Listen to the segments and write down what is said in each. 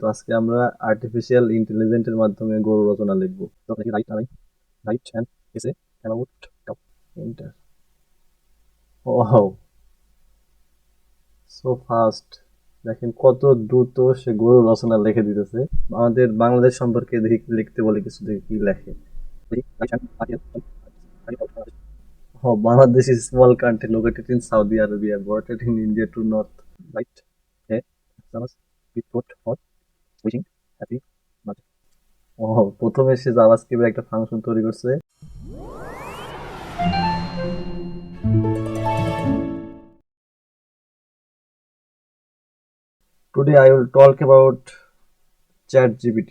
তো আজকে আমরা আর্টিফিশিয়াল ইন্টেলিজেন্সের মাধ্যমে গরু রচনা লিখবো। তো আপনাকে রাইট আলাই রাইট অ্যান্ড এসে about cow inter wow so fast. দেখেন কত দ্রুত সে গরু রচনা লিখে দিতেছে। আমাদের বাংলাদেশ সম্পর্কে দেখি কি লিখতে বলে, কিছু দেখি কি লেখে। দেখি, right hand, right hand, right hand, right hand. Oh, Bangladesh is a small country located in Saudi Arabia, bordered in India to north. Right? Hey, Samas, we put for wishing happy birthday. ও, প্রথমে সে জাভাস্ক্রিপ্টের একটা function তৈরি করছে। Today I will talk about ChatGPT.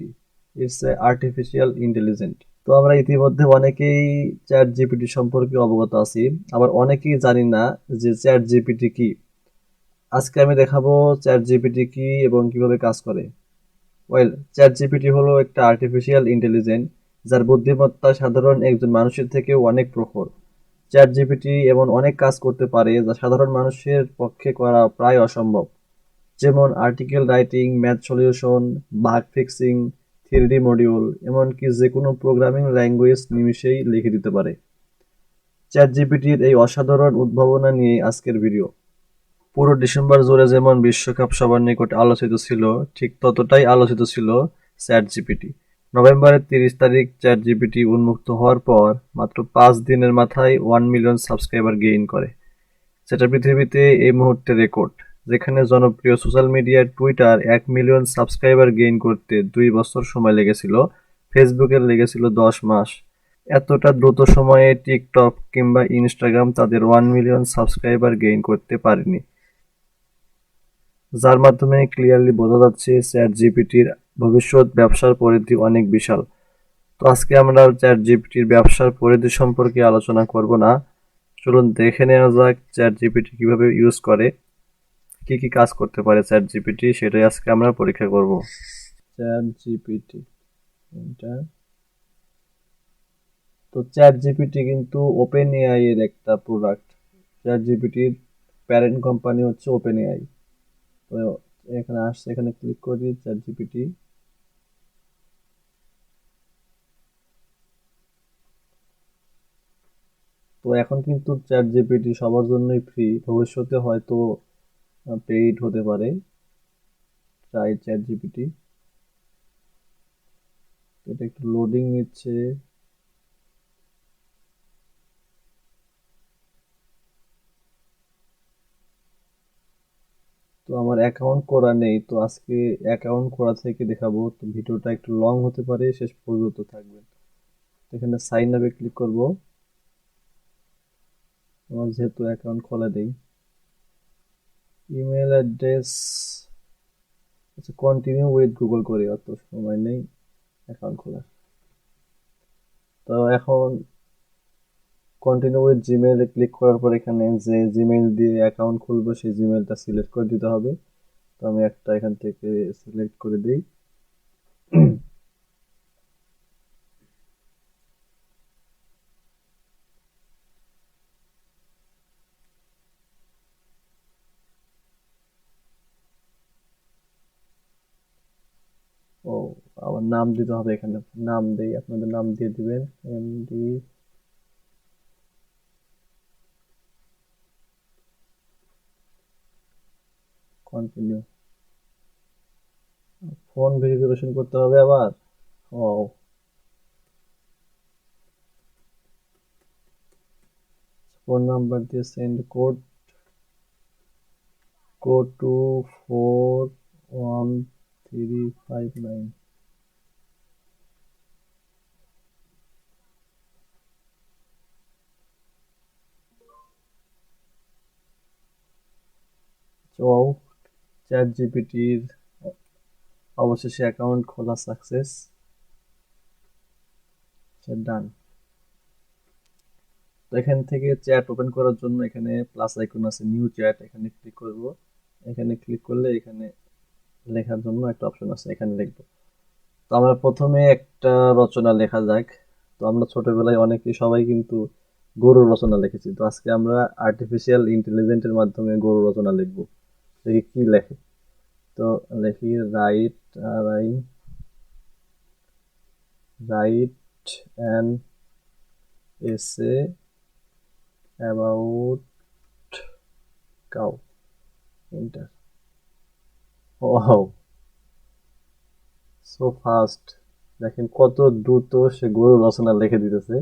It's a artificial intelligence. তো আমরা ইতিমধ্যে অনেকেই ChatGPT সম্পর্কে অবগত আছি, আবার অনেকেই জানি না যে ChatGPT কি। আজকে আমি দেখাবো ChatGPT কি এবং কিভাবে কাজ করে। ওয়েল, ChatGPT হলো একটা আর্টিফিশিয়াল ইন্টেলিজেন্স যার বুদ্ধিমত্তা সাধারণ একজন মানুষের থেকে অনেক প্রখর। ChatGPT এমন অনেক কাজ করতে পারে যা সাধারণ মানুষের পক্ষে করা প্রায় অসম্ভব, যেমন article writing, math solution, bug fixing, three D module, এমনকি যে কোনো প্রোগ্রামিং ল্যাঙ্গুয়েজ নিমিষেই লিখে দিতে পারে। চ্যাটজিপিটির এই অসাধারণ উদ্ভাবনা নিয়ে আজকের ভিডিও। পুরো ডিসেম্বর জুড়ে যেমন বিশ্বকাপ সবার নিকট আলোচিত ছিল, ঠিক ততটাই আলোচিত ছিল চ্যাটজিপিটি। নভেম্বরের 30 তারিখ চ্যাটজিপিটি উন্মুক্ত হওয়ার পর মাত্র 5 দিনের মাথায় 1 মিলিয়ন সাবস্ক্রাইবার গেইন করে, যেটা পৃথিবীতে এই মুহূর্তে রেকর্ড। যেখানে জনপ্রিয় social media Twitter 1 million subscriber gain করতে 2 বছর সময় লেগেছিল, ফেসবুকের লেগেছিল 10 মাস। এতটা দ্রুত সময়ে টিকটক কিংবা ইনস্টাগ্রাম তাদের 1 মিলিয়ন সাবস্ক্রাইবার গেইন করতে পারেনি, যার মাধ্যমে ক্লিয়ারলি বোঝা যাচ্ছে চ্যাট জিপিটির ভবিষ্যৎ ব্যবসার পরিধি অনেক বিশাল। তো আজকে আমরা চ্যাট জিপিটির ব্যবসার পরিধি সম্পর্কে আলোচনা করব না, চলুন দেখে নেওয়া যাক চ্যাট জিপিটি কিভাবে ইউজ করে, কি কি কাজ করতে পারে চ্যাট জিপিটি, সেটাই আজকে আমরা পরীক্ষা করব। চ্যাট জিপিটি এটা, তো চ্যাট জিপিটি কিন্তু ওপেন এআই এর একটা প্রোডাক্ট। চ্যাট জিপিটির প্যারেন্ট কোম্পানি হচ্ছে ওপেন এআই। তো এখানে আসছে, এখানে ক্লিক করি চ্যাট জিপিটি। তো এখন কিন্তু চ্যাট জিপিটি সবার জন্যই ফ্রি, ভবিষ্যতে হয়তো পেইড হতে পারে। ট্রাই চ্যাট জিপিটি, এটা একটু লোডিং নিচ্ছে। তো আমার অ্যাকাউন্ট করা নেই, তো আজকে অ্যাকাউন্ট করা থেকে দেখাবো। তো ভিডিওটা একটু লং হতে পারে, শেষ পর্যন্ত থাকবেন। এখানে সাইন আপে ক্লিক করব। আমার যেহেতু অ্যাকাউন্ট খোলা নেই, ইমেল অ্যাড্রেস, আচ্ছা কন্টিনিউ উইথ গুগল করি, অত সময় নেই অ্যাকাউন্ট খোলার। তো এখন কন্টিনিউ উইথ জিমেইলে ক্লিক করার পর এখানে যে জিমেইল দিয়ে অ্যাকাউন্ট খুলবো সেই জিমেইলটা সিলেক্ট করে দিতে হবে। তো আমি একটা এখান থেকে সিলেক্ট করে দিই। ও, আমার নাম দিতে হবে এখানে। নাম দেই, আপনাদের নাম দিয়ে দিবেন। MD continue. ফোন ভেরিফিকেশন করতে হবে আবার। ও, ফোন নাম্বার দিয়ে সেন্ড কোড, কোড 241359। তো চ্যাট জিপিটির অবশেষে অ্যাকাউন্ট খোলা সাকসেস, ডান। তো এখান থেকে চ্যাট ওপেন করার জন্য এখানে প্লাস আইকন আছে, নিউ চ্যাট, এখানে ক্লিক করব। এখানে ক্লিক করলে এখানে লেখার জন্য একটা অপশন আছে, এখানে লিখবো। তো আমরা প্রথমে একটা রচনা লেখা যাক। তো আমরা ছোটবেলায় অনেকে সবাই কিন্তু গরু রচনা লিখেছি, তো আজকে আমরা আর্টিফিশিয়াল ইন্টেলিজেন্সের মাধ্যমে গরু রচনা লিখবো, দেখি কি লেখে। তো তো লিখি write an essay about cow, enter. Wow, so fast! দেখেন কত দ্রুত সে গরু রচনা লিখে দিতেছে,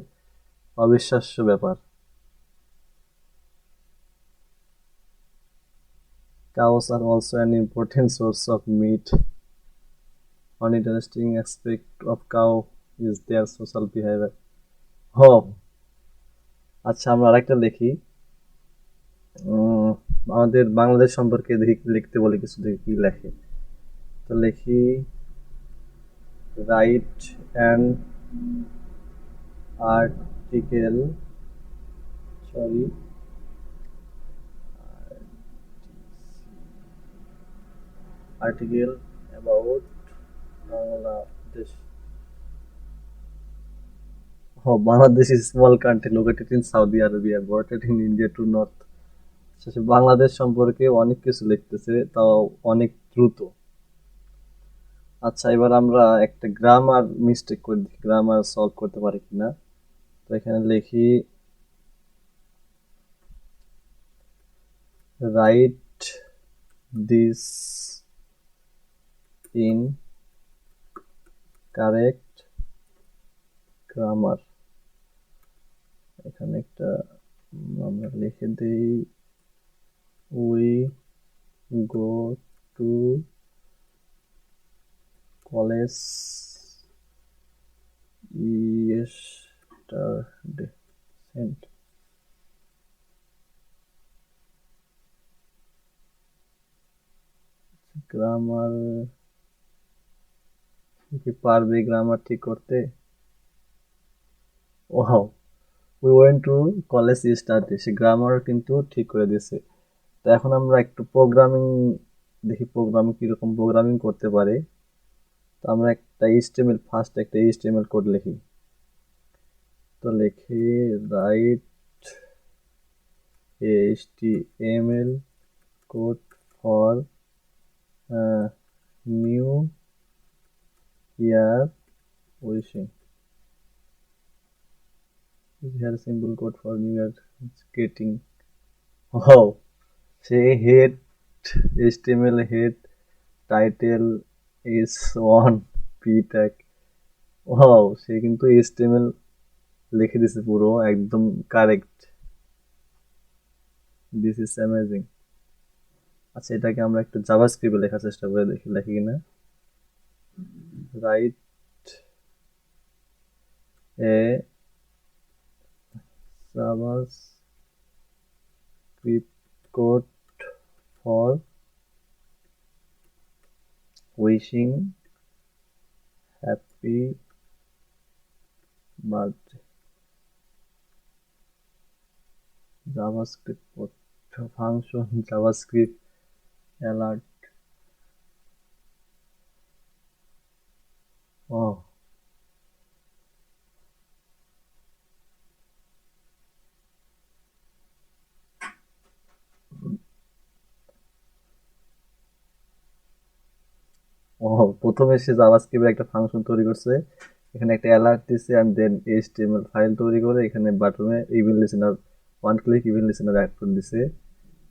অবিশ্বাস্য ব্যাপার। Cows are also an important source of meat. One interesting aspect of cow is their social behavior. ও আচ্ছা, আমরা আরেকটা লিখি। আমাদের বাংলাদেশ সম্পর্কে দেখি লিখতে বলে কিছু, দেখি কি লেখে। তো লিখি write an article, sorry, article about Bangladesh. Oh, Bangladesh is a small country located in Saudi Arabia, bordered in India to north. শেষে বাংলাদেশ সম্পর্কে অনেক কিছু লিখতেছে, তাও অনেক দ্রুত। আচ্ছা, এবার আমরা একটা গ্রামার মিস্টেক করে দেখি, গ্রামার সলভ করতে পারি কিনা। তো এখানে লিখি write this in correct grammar. এখানে একটা আমরা লিখে দিই we go to college yesterday, sent. Grammar কি পারবে গ্রামার ঠিক করতে? Wow, we went to college yesterday, সে গ্রামার কিন্তু ঠিক করে দিয়েছে। তো এখন আমরা একটু প্রোগ্রামিং দেখি, প্রোগ্রামিং কিরকম প্রোগ্রামিং করতে পারে। তো আমরা একটা এইচটিএমএল, ফার্স্ট একটা এইচটিএমএল কোড লিখি। তো লিখি right HTML code for new year wishing. Here a simple code for new year getting. Wow, say head HTML head title is one p tag. Wow, সে কিন্তু HTML লিখে দিছে পুরো একদম correct. This is amazing. আচ্ছা, এটাকে আমরা একটু জাভাস্ক্রিপ্টে লেখার চেষ্টা করে দেখি লেখি কিনা। Write a JavaScript code for wishing happy birthday. JavaScript code function JavaScript alert. ও ও প্রথমে সে জাভাস্ক্রিপ্টের একটা ফাংশন তৈরি করছে, এখানে একটা অ্যালার্ট দিছে, এন্ড দেন এইচটিএমএল ফাইল তৈরি করে এখানে বাটনে event listener, one click event listener add করে দিছে।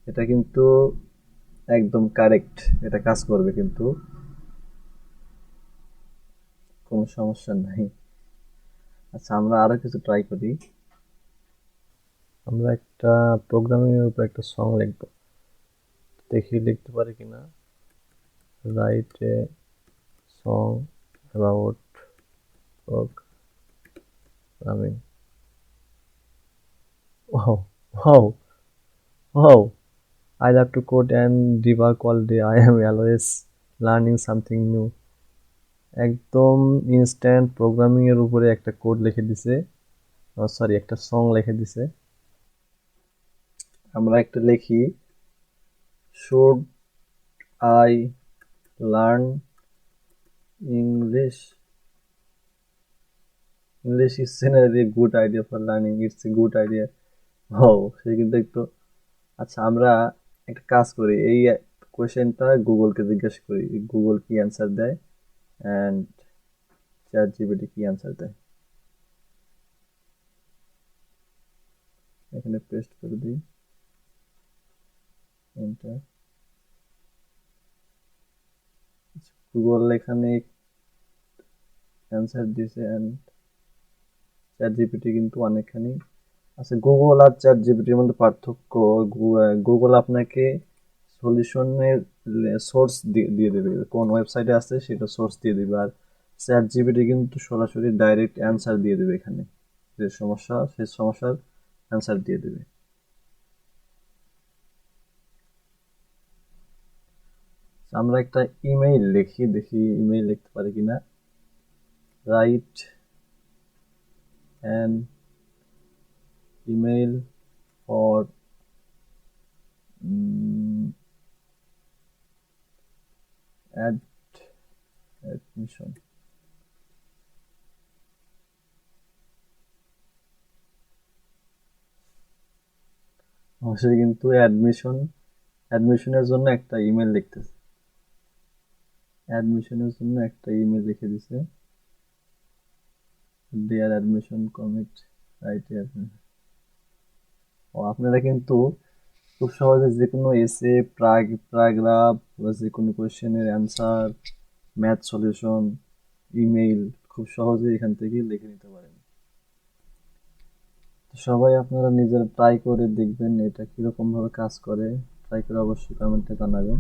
এটা কিন্তু একদম কারেক্ট, এটা কাজ করবে কিন্তু, কোনো সমস্যা নাই। আচ্ছা, আমরা আরো কিছু ট্রাই করি। আমরা একটা প্রোগ্রামিং এর উপর একটা সং লিখব, দেখি লিখতে পারি কিনা। Write a song about programming. Wow, wow, wow, I love to code and debug all day. I am always learning something new. একদম ইনস্ট্যান্ট প্রোগ্রামিং এর উপরে একটা কোড লিখে দিছে, সরি একটা সং লিখে দিছে। আমরা একটা লিখি should I learn English, English is generally good idea for learning, it's a good idea. ও সে কিন্তু একটু, আচ্ছা আমরা একটা কাজ করি, এই কোয়েশ্চেনটা গুগলকে জিজ্ঞেস করি, গুগল কি অ্যান্সার দেয় অ্যান্ড চ্যাট জিপিটি কি অ্যান্সার দেয়। এখানে পেস্ট করে দিই, এন্টার। গুগল এখানে অ্যান্সার দিয়েছে অ্যান্ড চ্যাট জিপিটি কিন্তু অনেকখানি। আচ্ছা, গুগল আর চ্যাট জিপিটির মধ্যে পার্থক্য, গুগল আপনাকে সলিউশনের সোর্স দিয়ে দেবে, কোন ওয়েবসাইটে আছে সেটা সোর্স দিয়ে দেবে, আর চ্যাট জিপিটি কিন্তু সরাসরি ডাইরেক্ট অ্যান্সার দিয়ে দেবে, এখানে যে সমস্যা সেই সমস্যার অ্যান্সার দিয়ে দেবে। আমরা একটা ইমেইল লিখি, দেখি ইমেইল লিখতে পারি কিনা। Write an email for admission. অবশ্যই কিন্তু অ্যাডমিশনের জন্য একটা ইমেল লিখতেছে, অ্যাডমিশনের জন্য একটা ইমেল লিখে দিছে, dear admission committee right admission. ও, আপনারা কিন্তু খুব সহজে যে কোনো এসে, প্যারাগ্রাফ বা যে কোনো কোয়েশ্চেনের অ্যান্সার, ম্যাথ সলিউশন, ইমেইল খুব সহজেই এখান থেকে লিখে নিতে পারেন। তো সবাই আপনারা নিজেরা ট্রাই করে দেখবেন এটা কিরকম ভাবে কাজ করে, ট্রাই করে অবশ্যই কমেন্টে জানাবেন।